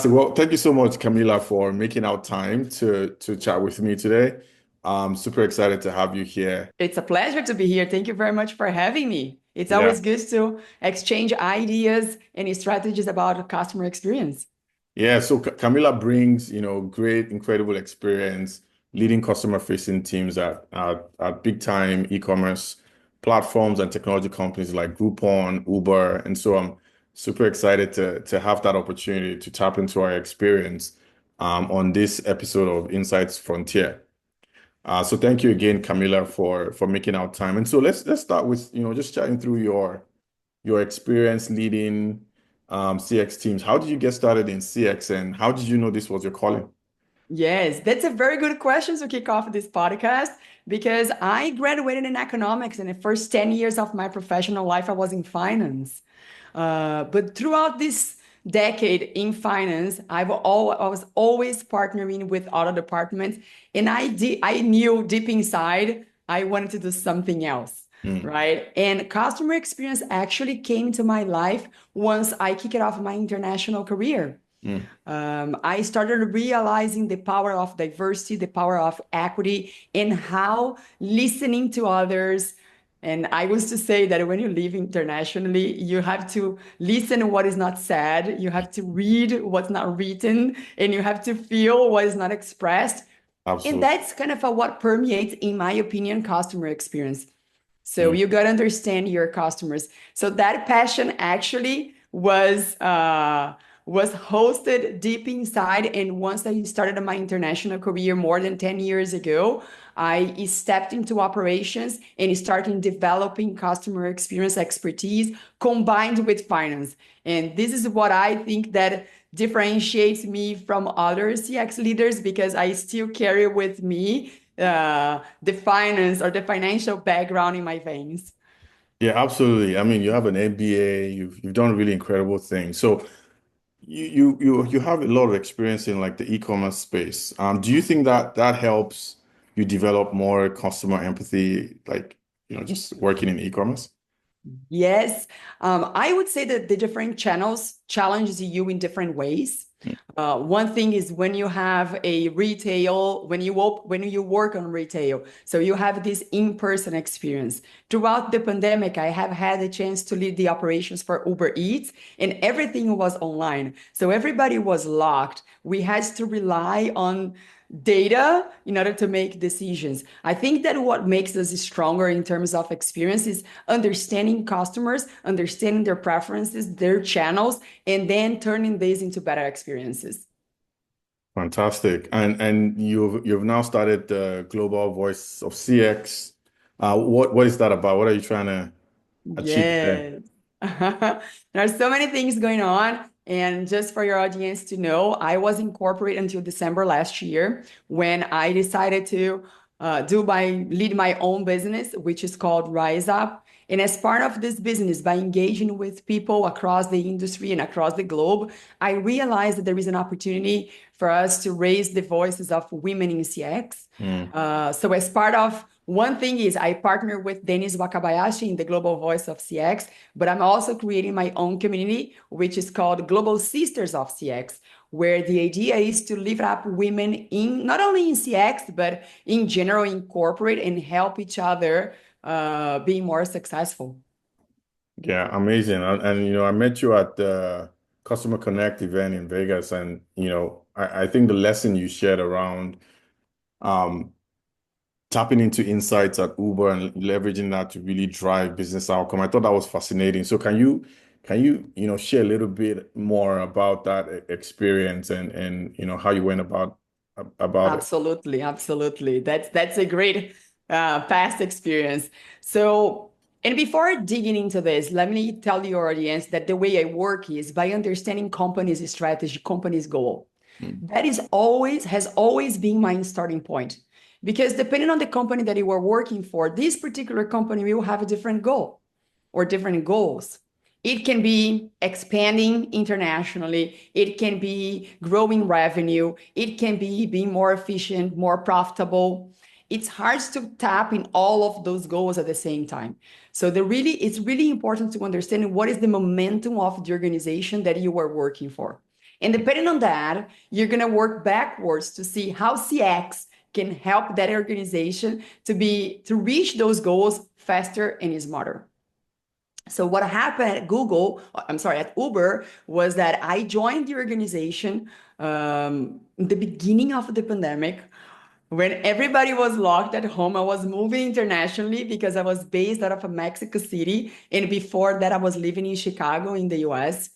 Well, thank you so much, Camila, for making out time to chat with me today. I'm super excited to have you here. It's a pleasure to be here. Thank you very much for having me. It's Yeah. always good to exchange ideas and strategies about customer experience. Yeah, so Camila brings, great, incredible experience leading customer-facing teams at big-time e-commerce platforms and technology companies like Groupon, Uber. And so I'm super excited to have that opportunity to tap into our experience on this episode of Insights Frontier. So thank you again, Camila, for making out time. And so let's start with, just chatting through your experience leading CX teams. How did you get started in CX and how did you know this was your calling? Yes, that's a very good question to kick off this podcast because I graduated in economics and the first 10 years of my professional life, I was in finance. But throughout this decade in finance, I was always partnering with other departments, and I knew deep inside I wanted to do something else, Mm, right? And customer experience actually came into my life once I kicked off my international career. mm. I started realizing the power of diversity, the power of equity, and how listening to others. And I used to say that when you live internationally, you have to listen to what is not said, you have to read what's not written, and you have to feel what is not expressed. And Absolutely. that's kind of what permeates, in my opinion, customer experience. So Mm. you got to understand your customers. So that passion actually was hosted deep inside. And once I started my international career more than 10 years ago, I stepped into operations and started developing customer experience expertise combined with finance. And this is what I think that differentiates me from other CX leaders because I still carry with me the finance or the financial background in my veins. Yeah, absolutely. I mean, you have an MBA, you've done really incredible things. So you have a lot of experience in like the e-commerce space. Do you think that that helps you develop more customer empathy, like, just working in e-commerce? Yes, I would say that the different channels challenges you in different ways. One thing is when you have a retail, when you work on retail, so you have this in-person experience. Throughout the pandemic, I have had a chance to lead the operations for Uber Eats, and everything was online. So everybody was locked. We had to rely on data in order to make decisions. I think that what makes us stronger in terms of experience is understanding customers, understanding their preferences, their channels, and then turning these into better experiences. Fantastic. And you've now started the Global Voice of CX. What is that about? What are you trying to achieve there? Yes. There are so many things going on. And just for your audience to know, I was incorporated until December last year when I decided to lead my own business, which is called Rise Up. And as part of this business, by engaging with people across the industry and across the globe, I realized that there is an opportunity for us to raise the voices of women in CX. Mm. So as part of one thing is I partner with Dennis Wakabayashi in the Global Voice of CX, but I'm also creating my own community, which is called Global Sisters of CX, where the idea is to lift up women in not only in CX, but in general in corporate and help each other be more successful. Yeah, amazing. I met you at the Customer Connect event in Vegas, and I think the lesson you shared around um, tapping into insights at Uber and leveraging that to really drive business outcome. I thought that was fascinating. So can you share a little bit more about that experience and how you went about it? Absolutely, absolutely. That's a great past experience. So, and before digging into this, let me tell your audience that the way I work is by understanding company's strategy, company's goal. Mm. That is always has always been my starting point. Because depending on the company that you are working for, this particular company will have a different goal or different goals. It can be expanding internationally. It can be growing revenue. It can be being more efficient, more profitable. It's hard to tap in all of those goals at the same time. So it's really important to understand what is the momentum of the organization that you are working for. And depending on that, you're going to work backwards to see how CX can help that organization to reach those goals faster and smarter. So what happened at Uber, was that I joined the organization in the beginning of the pandemic, when everybody was locked at home. I was moving internationally because I was based out of Mexico City. And before that, I was living in Chicago in the US.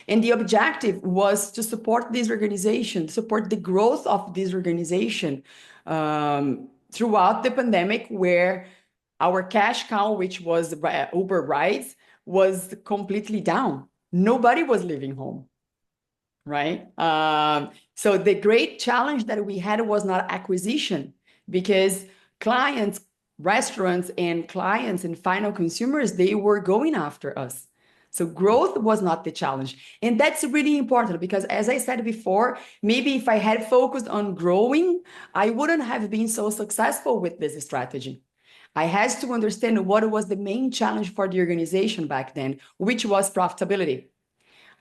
And the objective was to support this organization, support the growth of this organization throughout the pandemic, where our cash cow, which was Uber rides, was completely down. Nobody was leaving home, right? So the great challenge that we had was not acquisition, because clients, restaurants, and clients and final consumers, they were going after us. So growth was not the challenge. And that's really important, because as I said before, maybe if I had focused on growing, I wouldn't have been so successful with this strategy. I had to understand what was the main challenge for the organization back then, which was profitability.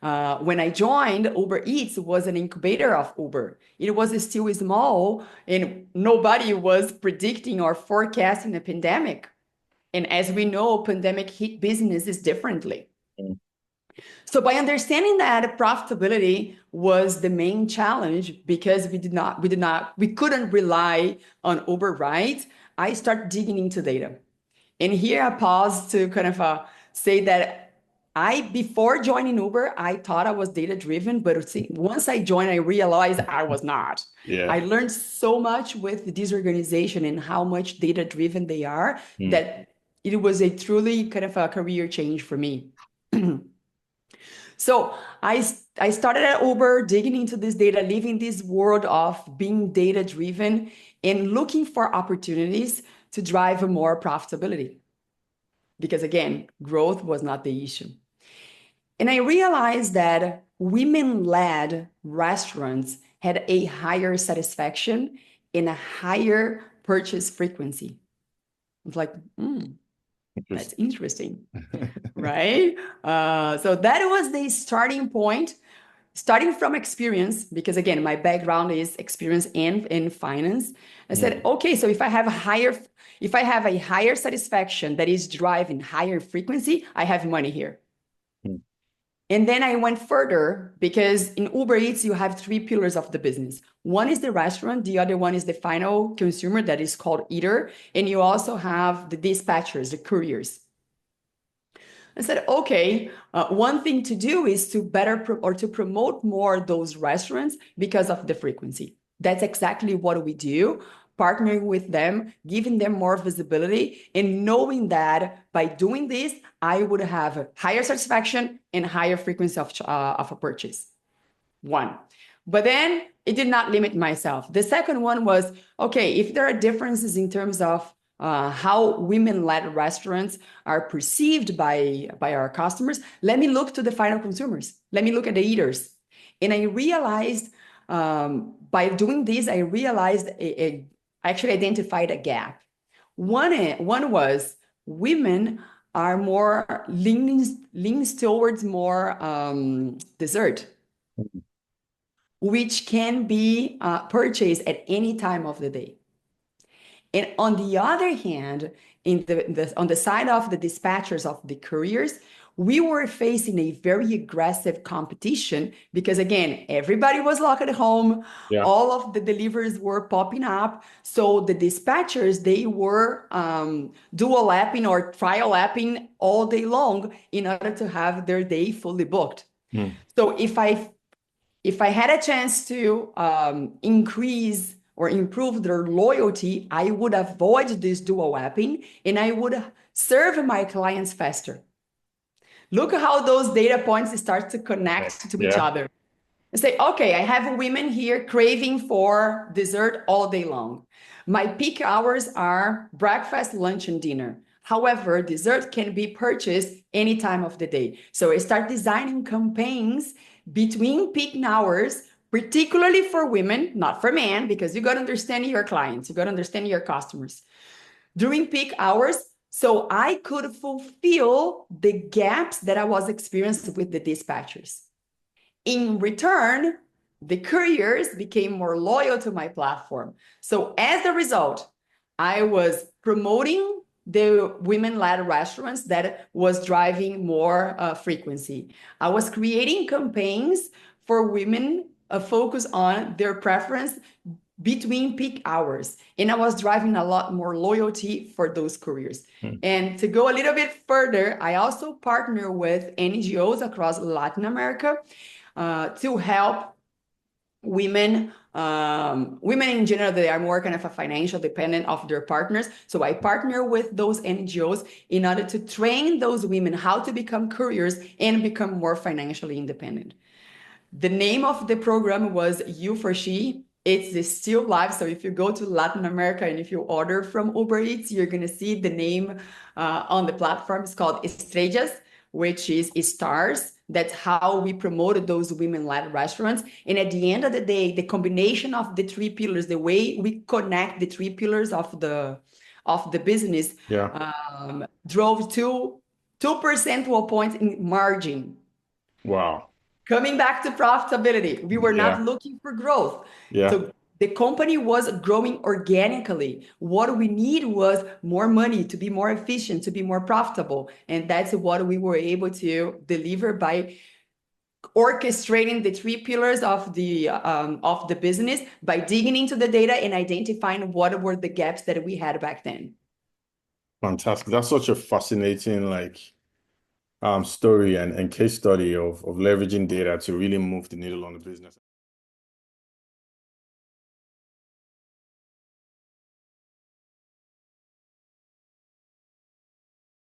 When I joined, Uber Eats was an incubator of Uber. It was still small, and nobody was predicting or forecasting a pandemic. And as we know, pandemic hit businesses differently. So by understanding that profitability was the main challenge, because we couldn't rely on Uber rides, I started digging into data. And here I pause to kind of say that before joining Uber, I thought I was data driven, but once I joined, I realized I was not. Yeah. I learned so much with this organization and how much data driven they are, that it was a truly kind of a career change for me. So I started at Uber, digging into this data, living this world of being data driven and looking for opportunities to drive more profitability. Because again, growth was not the issue. And I realized that women-led restaurants had a higher satisfaction and a higher purchase frequency. I was like, that's interesting, right? So that was the starting point, starting from experience, because again, my background is experience and in finance. I said, okay, so if I have a higher satisfaction that is driving higher frequency, I have money here. And then I went further, because in Uber Eats, you have three pillars of the business. One is the restaurant. The other one is the final consumer, that is called eater. And you also have the dispatchers, the couriers. I said, okay, one thing to do is to to promote more those restaurants because of the frequency. That's exactly what we do, partnering with them, giving them more visibility, and knowing that by doing this, I would have higher satisfaction and higher frequency of a purchase. One. But then it did not limit myself. The second one was, okay, if there are differences in terms of how women-led restaurants are perceived by our customers, let me look to the final consumers. Let me look at the eaters. And I realized, by doing this, I realized I actually identified a gap. One was women are more leans towards more dessert, which can be purchased at any time of the day. And on the other hand, on the side of the dispatchers, of the couriers, we were facing a very aggressive competition, because again, everybody was locked at home. Yeah. All of the deliveries were popping up. So the dispatchers, they were dual lapping or trial lapping all day long in order to have their day fully booked. So if I had a chance to increase or improve their loyalty, I would avoid this dual lapping, and I would serve my clients faster. Look how those data points start to connect to each other. And say, okay, I have women here craving for dessert all day long. My peak hours are breakfast, lunch, and dinner. However, dessert can be purchased any time of the day. So I start designing campaigns between peak hours, particularly for women, not for men, because you got to understand your clients, you got to understand your customers. During peak hours, so I could fulfill the gaps that I was experiencing with the dispatchers. In return, the couriers became more loyal to my platform. So as a result, I was promoting the women-led restaurants that was driving more frequency. I was creating campaigns for women focus on their preference between peak hours. And I was driving a lot more loyalty for those couriers. And to go a little bit further, I also partner with NGOs across Latin America to help women women in general. They are more kind of a financial dependent of their partners. So I partner with those NGOs in order to train those women how to become couriers and become more financially independent. The name of the program was You for She. It's still live. So if you go to Latin America and if you order from Uber Eats, you're going to see the name on the platform. It's called Estrellas, which is stars. That's how we promoted those women-led restaurants. And at the end of the day, the combination of the three pillars, the way we connect the three pillars of the business, drove 2% points in margin. Wow. Coming back to profitability, we were not looking for growth. So the company was growing organically. What we need was more money to be more efficient, to be more profitable. And that's what we were able to deliver by orchestrating the three pillars of the business, by digging into the data and identifying what were the gaps that we had back then. Fantastic. That's such a fascinating story and case study of leveraging data to really move the needle on the business.